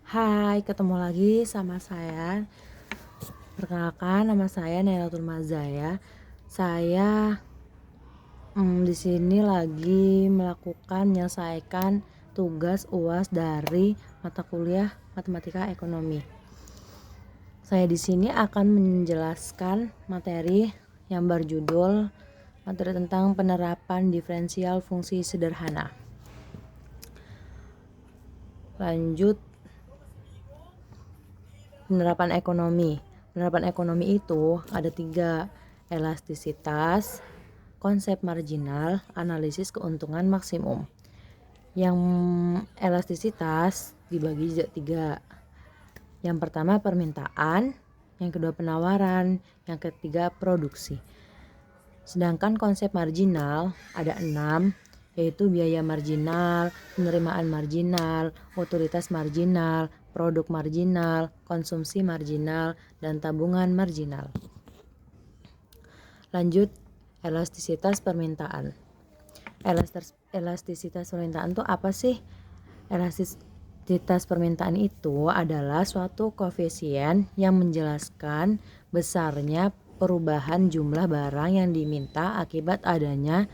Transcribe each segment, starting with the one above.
Hai, ketemu lagi sama saya. Perkenalkan, nama saya Nailatul Mazaya. Saya di sini lagi menyelesaikan tugas UAS dari mata kuliah Matematika Ekonomi. Saya di sini akan menjelaskan materi yang berjudul materi tentang penerapan diferensial fungsi sederhana. Lanjut, penerapan ekonomi. Penerapan ekonomi itu ada 3: elastisitas, konsep marginal, analisis keuntungan maksimum. Yang elastisitas dibagi jadi 3. Yang pertama permintaan, yang kedua penawaran, yang ketiga produksi. Sedangkan konsep marginal ada 6, yaitu biaya marginal, penerimaan marginal, utilitas marginal, produk marginal, konsumsi marginal, dan tabungan marginal. Lanjut, elastisitas permintaan. Elastisitas permintaan itu apa sih? Elastisitas permintaan itu adalah suatu koefisien yang menjelaskan besarnya perubahan jumlah barang yang diminta akibat adanya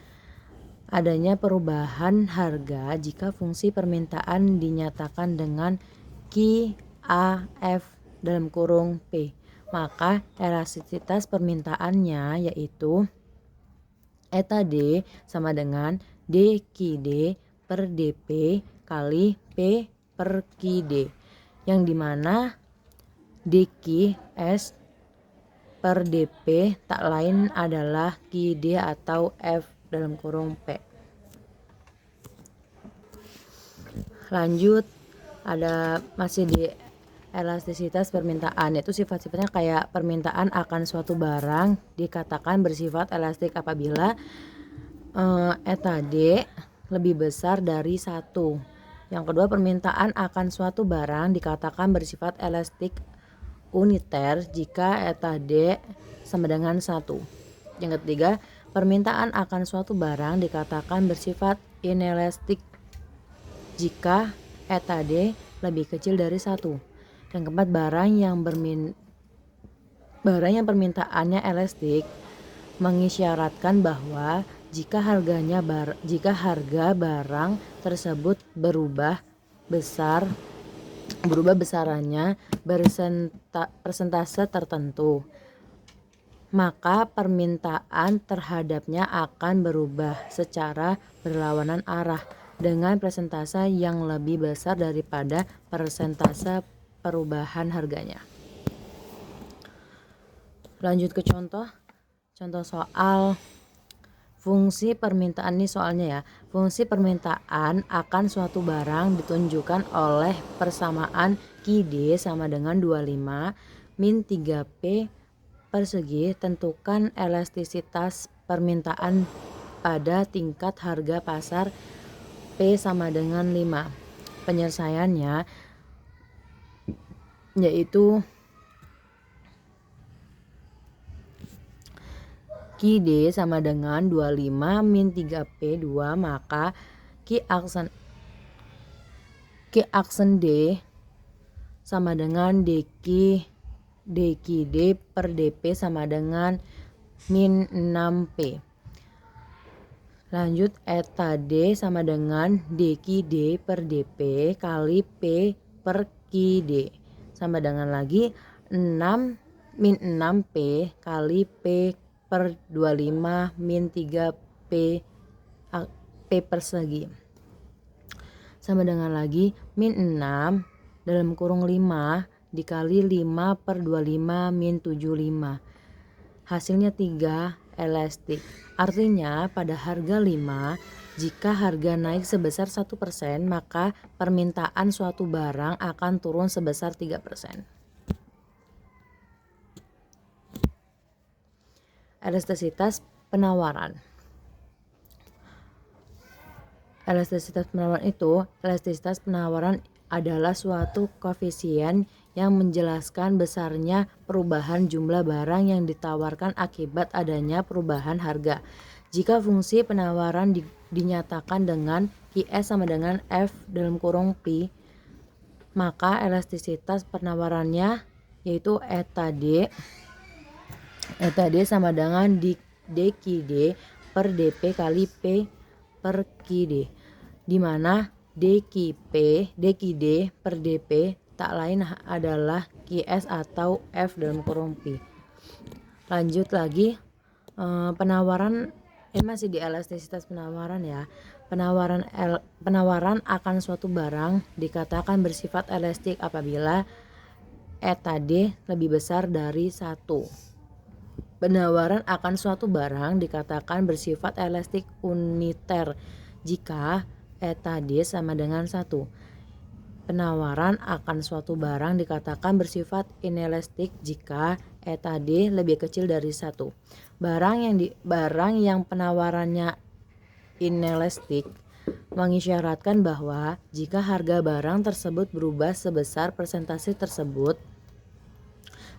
perubahan harga jika fungsi permintaan dinyatakan dengan Q, A, F dalam kurung P. Maka elastisitas permintaannya yaitu eta D sama dengan DQD per DP kali P per QD, yang dimana DQ S per DP tak lain adalah QD atau F dalam kurung P. Lanjut, ada masih di elastisitas permintaan, yaitu sifat-sifatnya kayak permintaan akan suatu barang dikatakan bersifat elastik apabila eta D lebih besar dari 1. Yang kedua, permintaan akan suatu barang dikatakan bersifat elastik uniter jika eta D sama dengan 1. Yang ketiga, permintaan akan suatu barang dikatakan bersifat inelastik jika eta D lebih kecil dari 1. Yang keempat, barang yang permintaannya elastik mengisyaratkan bahwa jika harga barang tersebut berubah besarannya persentase tertentu, maka permintaan terhadapnya akan berubah secara berlawanan arah dengan persentase yang lebih besar daripada persentase perubahan harganya. Lanjut ke contoh soal fungsi permintaan. Ini soalnya ya. Fungsi permintaan akan suatu barang ditunjukkan oleh persamaan QD sama dengan 25 min 3P persegi. Tentukan elastisitas permintaan pada tingkat harga pasar P sama dengan 5. Penyelesaiannya yaitu QD sama dengan 25 min 3P2, maka Q aksen D sama dengan DQD per DP sama dengan min 6P. Lanjut, eta D sama dengan DQD per DP kali P per QD sama dengan lagi 6 min 6P kali P per 25 min 3P P persegi sama dengan lagi min 6 dalam kurung 5 dikali 5 per 25 min 75. Hasilnya 3 elastik. Artinya pada harga 5, jika harga naik sebesar 1%, maka permintaan suatu barang akan turun sebesar 3%. Elastisitas penawaran. Elastisitas penawaran adalah suatu koefisien yang menjelaskan besarnya perubahan jumlah barang yang ditawarkan akibat adanya perubahan harga. Jika fungsi penawaran dinyatakan dengan QS sama dengan F dalam kurung P, maka elastisitas penawarannya yaitu eta D sama dengan DQD per DP kali P per QD, di mana DQD per DP tak lain adalah QS atau F dalam kurung P. Lanjut lagi, penawaran masih di elastisitas penawaran ya. Penawaran akan suatu barang dikatakan bersifat elastik apabila eta D lebih besar dari 1. Penawaran akan suatu barang dikatakan bersifat elastik uniter jika eta D sama dengan 1. Penawaran akan suatu barang dikatakan bersifat inelastik jika eta D lebih kecil dari 1. Barang yang penawarannya inelastik mengisyaratkan bahwa jika harga barang tersebut berubah sebesar persentase tersebut,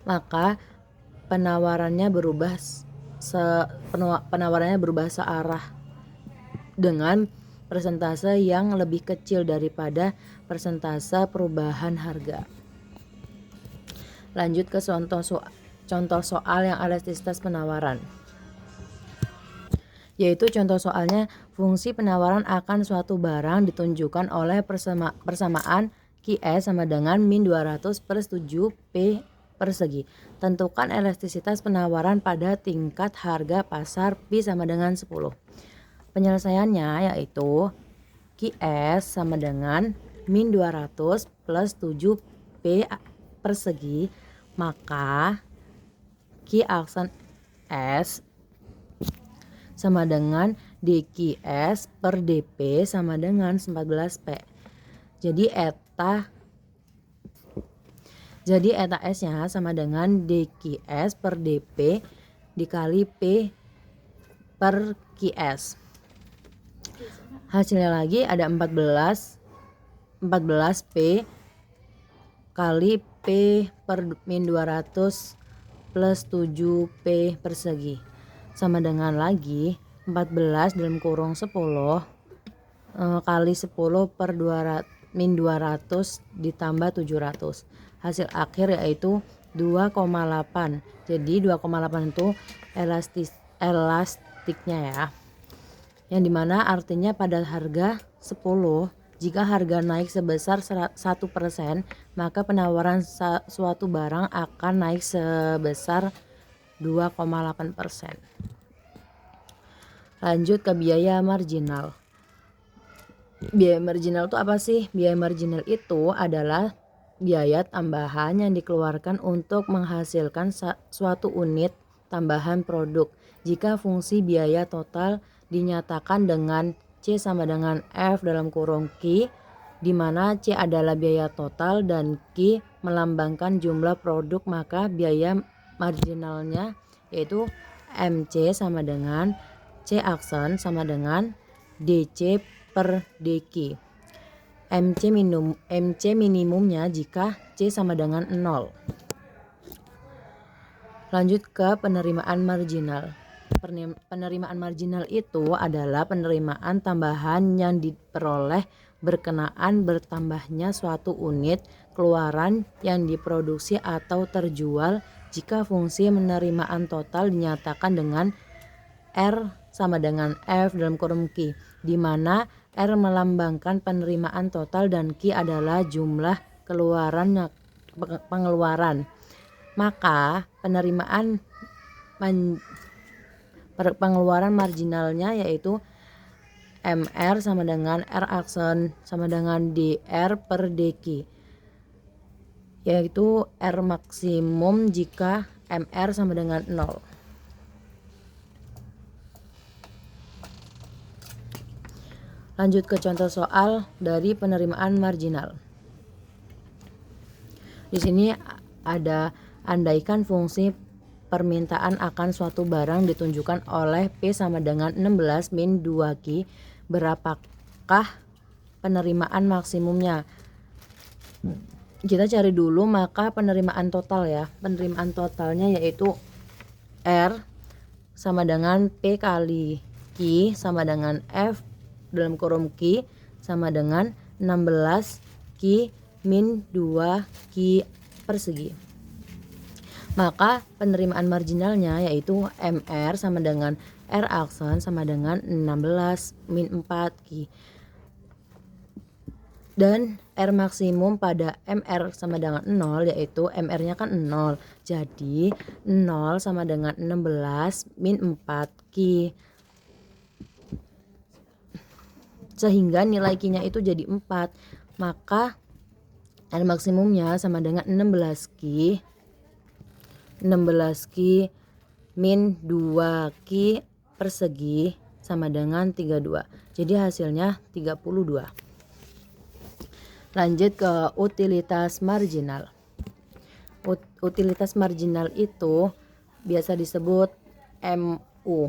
maka penawarannya berubah searah dengan persentase yang lebih kecil daripada persentase perubahan harga. Lanjut ke contoh soal yang elastisitas penawaran. Yaitu contoh soalnya, fungsi penawaran akan suatu barang ditunjukkan oleh persamaan QS sama dengan min 200 per 7P persegi. Tentukan elastisitas penawaran pada tingkat harga pasar P sama dengan 10. Penyelesaiannya yaitu QS sama dengan min 200 plus 7P persegi, maka Q aksen S sama dengan DQS per DP sama dengan 14P. Jadi eta S-nya sama dengan DQS per DP dikali P per QS. Hasilnya lagi ada 14P kali P per min 200 plus 7P persegi sama dengan lagi 14 dalam kurung 10 kali 10 per 200 min 200 ditambah 700. Hasil akhir yaitu 2,8. Jadi 2,8 itu elastiknya ya. Yang dimana artinya pada harga 10, jika harga naik sebesar 1%, maka penawaran suatu barang akan naik sebesar 2,8%. Lanjut ke biaya marginal. Biaya marginal itu apa sih? Biaya marginal itu adalah biaya tambahan yang dikeluarkan untuk menghasilkan suatu unit tambahan produk. Jika fungsi biaya total dinyatakan dengan C sama dengan F dalam kurung Q, di mana C adalah biaya total dan Q melambangkan jumlah produk, maka biaya marginalnya yaitu MC sama dengan C aksen sama dengan DC per DQ. MC minimumnya jika C sama dengan 0. Lanjut ke penerimaan marginal. Penerimaan marginal itu adalah penerimaan tambahan yang diperoleh berkenaan bertambahnya suatu unit keluaran yang diproduksi atau terjual jika fungsi penerimaan total dinyatakan dengan R sama dengan F dalam kurung Q, di mana R melambangkan penerimaan total dan Q adalah jumlah pengeluaran. Maka pengeluaran marginalnya yaitu MR sama dengan R aksen sama dengan DR per DQ, yaitu R maksimum jika MR sama dengan 0. Lanjut ke contoh soal dari penerimaan marginal. Di sini ada andaikan fungsi permintaan akan suatu barang ditunjukkan oleh P sama dengan 16 min 2Q, berapakah penerimaan maksimumnya? Kita cari dulu maka penerimaan total ya. Penerimaan totalnya yaitu R sama dengan P kali Q sama dengan F dalam kurung Q sama dengan 16 Q min 2 Q persegi. Maka penerimaan marginalnya yaitu MR sama dengan R aksen sama dengan 16 min 4 Q. Dan R maksimum pada MR sama dengan 0 yaitu MR nya kan 0. Jadi 0 sama dengan 16 min 4 Q. Sehingga nilai Q nya itu jadi 4. Maka R maksimumnya sama dengan 16 Q min 2 Q persegi sama dengan 32. Jadi hasilnya 32. Lanjut ke utilitas marginal. Utilitas marginal itu biasa disebut MU,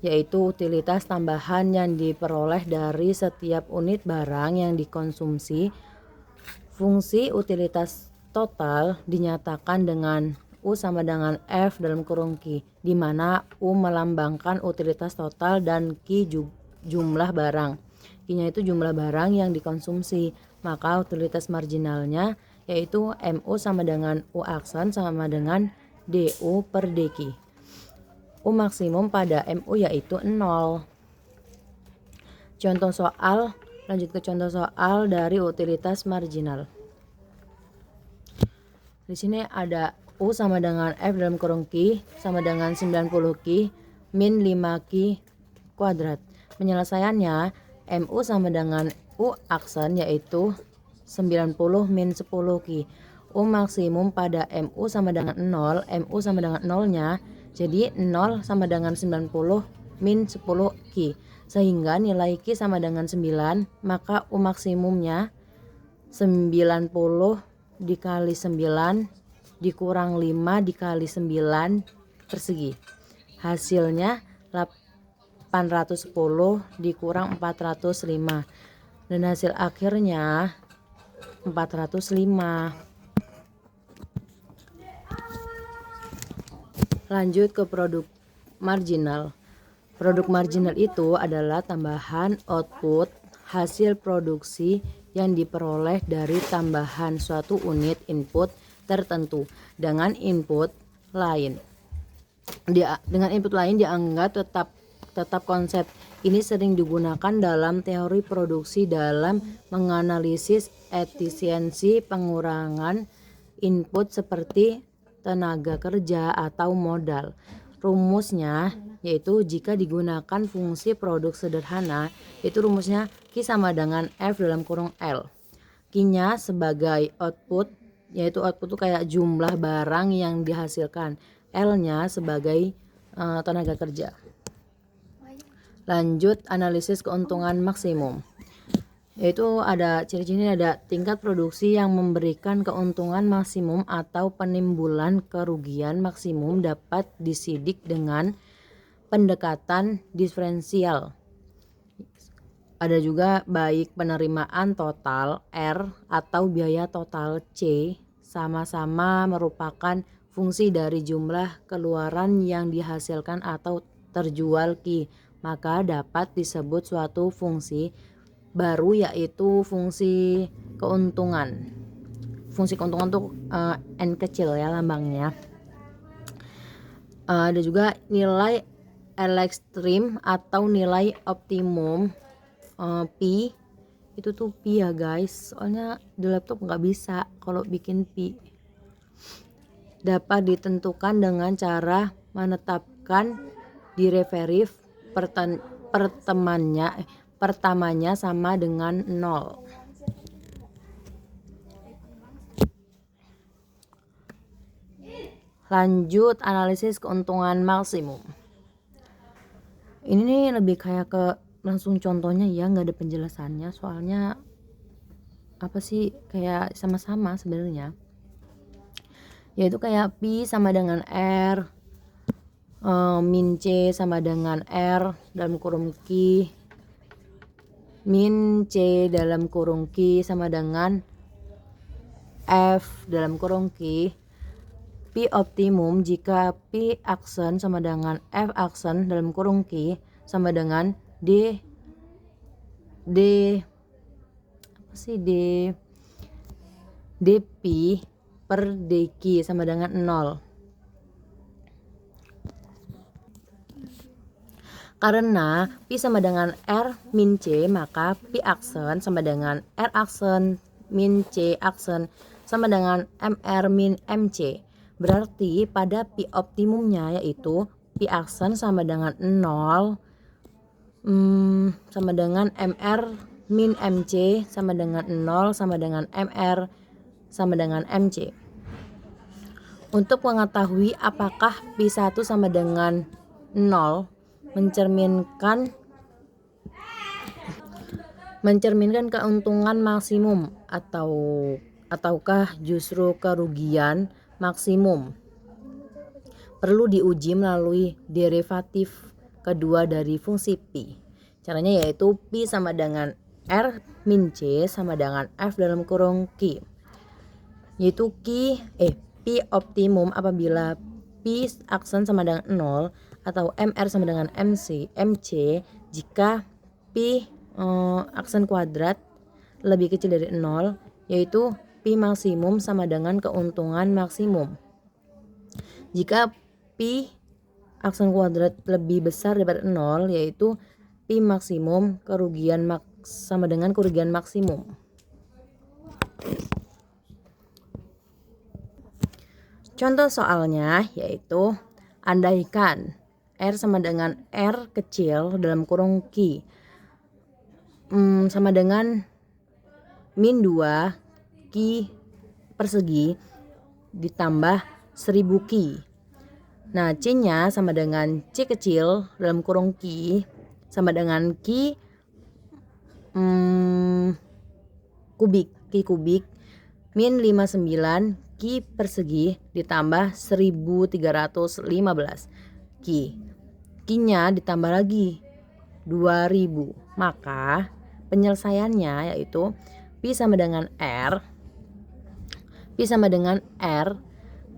yaitu utilitas tambahan yang diperoleh dari setiap unit barang yang dikonsumsi. Fungsi utilitas total dinyatakan dengan U sama dengan F dalam kurung Q, di mana U melambangkan utilitas total dan Q jumlah barang. Q-nya itu jumlah barang yang dikonsumsi. Maka utilitas marginalnya yaitu MU sama dengan U aksen sama dengan DU per DQ. U maksimum pada MU yaitu 0. Contoh soal, lanjut ke contoh soal dari utilitas marginal. Di sini ada U sama dengan F dalam kurung Q sama dengan 90 Q min 5 Q kuadrat. Penyelesaiannya MU sama dengan U aksen yaitu 90 min 10 Q. U maksimum pada MU sama dengan 0, MU sama dengan 0 nya, jadi 0 sama dengan 90 min 10 Q. Sehingga nilai Q sama dengan 9, maka U maksimumnya 90 dikali 9 dikurang 5 dikali 9 persegi. Hasilnya 810 dikurang 405. Dan hasil akhirnya 405. Lanjut ke produk marginal. Produk marginal itu adalah tambahan output hasil produksi yang diperoleh dari tambahan suatu unit input tertentu dengan input lain. Dengan input lain dianggap tetap konsep ini sering digunakan dalam teori produksi dalam menganalisis efisiensi pengurangan input seperti tenaga kerja atau modal. Rumusnya yaitu jika digunakan fungsi produk sederhana, itu rumusnya Q sama dengan F dalam kurung L. Q-nya sebagai output, yaitu output itu kayak jumlah barang yang dihasilkan. L-nya sebagai tenaga kerja. Lanjut analisis keuntungan maksimum. Yaitu ada ciri-cirinya, ada tingkat produksi yang memberikan keuntungan maksimum atau penimbulan kerugian maksimum dapat disidik dengan pendekatan diferensial. Ada juga baik penerimaan total R atau biaya total C sama-sama merupakan fungsi dari jumlah keluaran yang dihasilkan atau terjual Q, maka dapat disebut suatu fungsi baru yaitu fungsi keuntungan. Fungsi keuntungan tuh N kecil ya lambangnya. Ada juga nilai ekstrim atau nilai optimum P. Itu tuh P ya guys, soalnya di laptop nggak bisa kalau bikin P. Dapat ditentukan dengan cara menetapkan derivatif pertamanya sama dengan 0. Lanjut analisis keuntungan maksimum. Ini nih lebih kayak ke langsung contohnya ya, nggak ada penjelasannya soalnya apa sih kayak sama-sama sebenarnya. Yaitu kayak P sama dengan R, min C sama dengan R dalam kurung Q, min C dalam kurung Q sama dengan F dalam kurung Q. P optimum jika P aksen sama dengan F aksen dalam kurung Q sama dengan D apa sih D dP per dQ sama dengan 0. Karena Pi sama dengan R min C, maka Pi aksen sama dengan R aksen min C aksen sama dengan MR min MC. Berarti pada Pi optimumnya yaitu Pi aksen sama dengan 0 sama dengan MR min MC sama dengan 0 sama dengan MR sama dengan MC. Untuk mengetahui apakah Pi1 sama dengan 0 mencerminkan keuntungan maksimum ataukah justru kerugian maksimum, perlu diuji melalui derivatif kedua dari fungsi Pi. Caranya yaitu Pi sama dengan R min C sama dengan F dalam kurung Q, yaitu Pi optimum apabila Pi aksen sama dengan 0 atau MR sama dengan MC jika Pi aksen kuadrat lebih kecil dari 0, yaitu Pi maksimum sama dengan keuntungan maksimum. Jika Pi aksen kuadrat lebih besar daripada 0, yaitu Pi maksimum sama dengan kerugian maksimum. Contoh soalnya yaitu andaikan R sama dengan R kecil dalam kurung Q sama dengan min 2 Q persegi ditambah 1000 Q. Nah, C nya sama dengan C kecil dalam kurung Q sama dengan Q kubik min 59 Q persegi ditambah 1315 Q. Q-nya ditambah lagi 2000. Maka penyelesaiannya yaitu Pi sama dengan R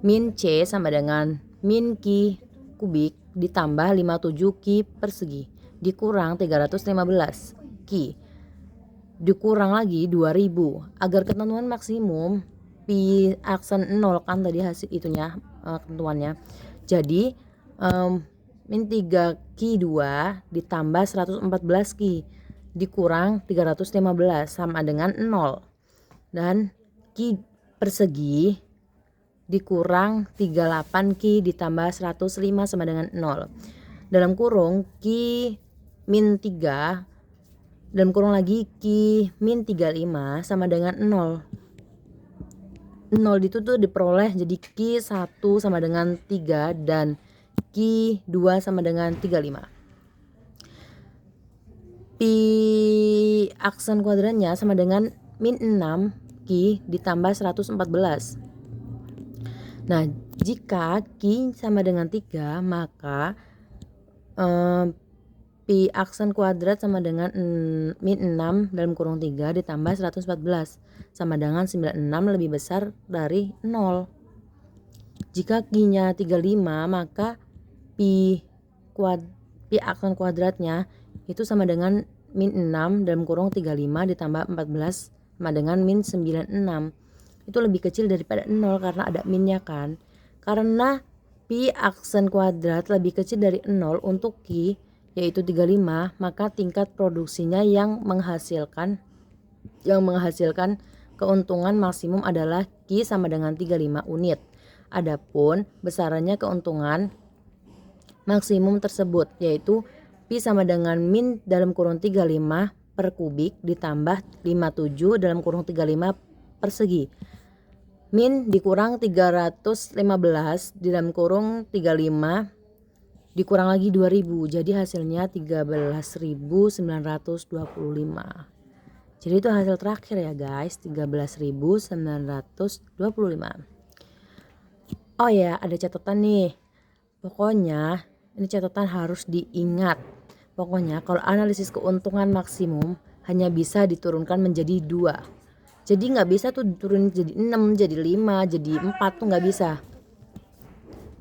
min C sama dengan min Q kubik ditambah 57 Q persegi dikurang 315 Q dikurang lagi 2000 agar ketentuan maksimum Pi aksen 0 kan tadi hasil itunya ketentuannya. Jadi min 3 Q2 ditambah 114 Q dikurang 315 sama dengan 0, dan Q persegi dikurang 38 Q ditambah 105 sama dengan 0. Dalam kurung Q min 3 dalam kurung lagi Q min 35 sama dengan 0. 0 itu tuh diperoleh jadi Q1 sama dengan 3 dan Q2 sama dengan 35. Pi aksen kuadratnya sama dengan min 6 Q ditambah 114. Nah, jika Q sama dengan 3, maka Pi aksen kuadrat sama dengan min 6 dalam kurung 3 ditambah 114 sama dengan 96 lebih besar dari 0. Jika Q-nya 35, maka Pi aksen kuadratnya itu sama dengan min 6 dalam kurung 35 ditambah 14 sama dengan min 96. Itu lebih kecil daripada 0 karena ada minnya kan. Karena Pi aksen kuadrat lebih kecil dari 0 untuk Q yaitu 35, maka tingkat produksinya yang menghasilkan keuntungan maksimum adalah Q sama dengan 35 unit. Adapun besarannya keuntungan maksimum tersebut yaitu Pi sama dengan min dalam kurung 35 per kubik ditambah 57 dalam kurung 35 persegi. Min dikurang 315 di dalam kurung 35 dikurang lagi 2000, jadi hasilnya 13.925. Jadi itu hasil terakhir ya guys, 13.925. Oh ya, ada catatan nih. Pokoknya ini catatan harus diingat. Pokoknya kalau analisis keuntungan maksimum hanya bisa diturunkan menjadi 2. Jadi nggak bisa tuh diturunin jadi 6, jadi 5, jadi 4 tuh nggak bisa.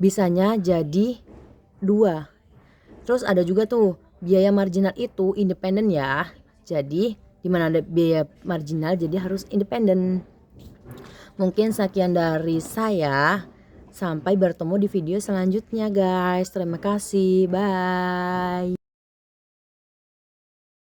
Bisanya jadi 2. Terus ada juga tuh biaya marginal itu independen ya. Jadi di mana ada biaya marginal jadi harus independen. Mungkin sekian dari saya. Sampai bertemu di video selanjutnya guys. Terima kasih. Bye.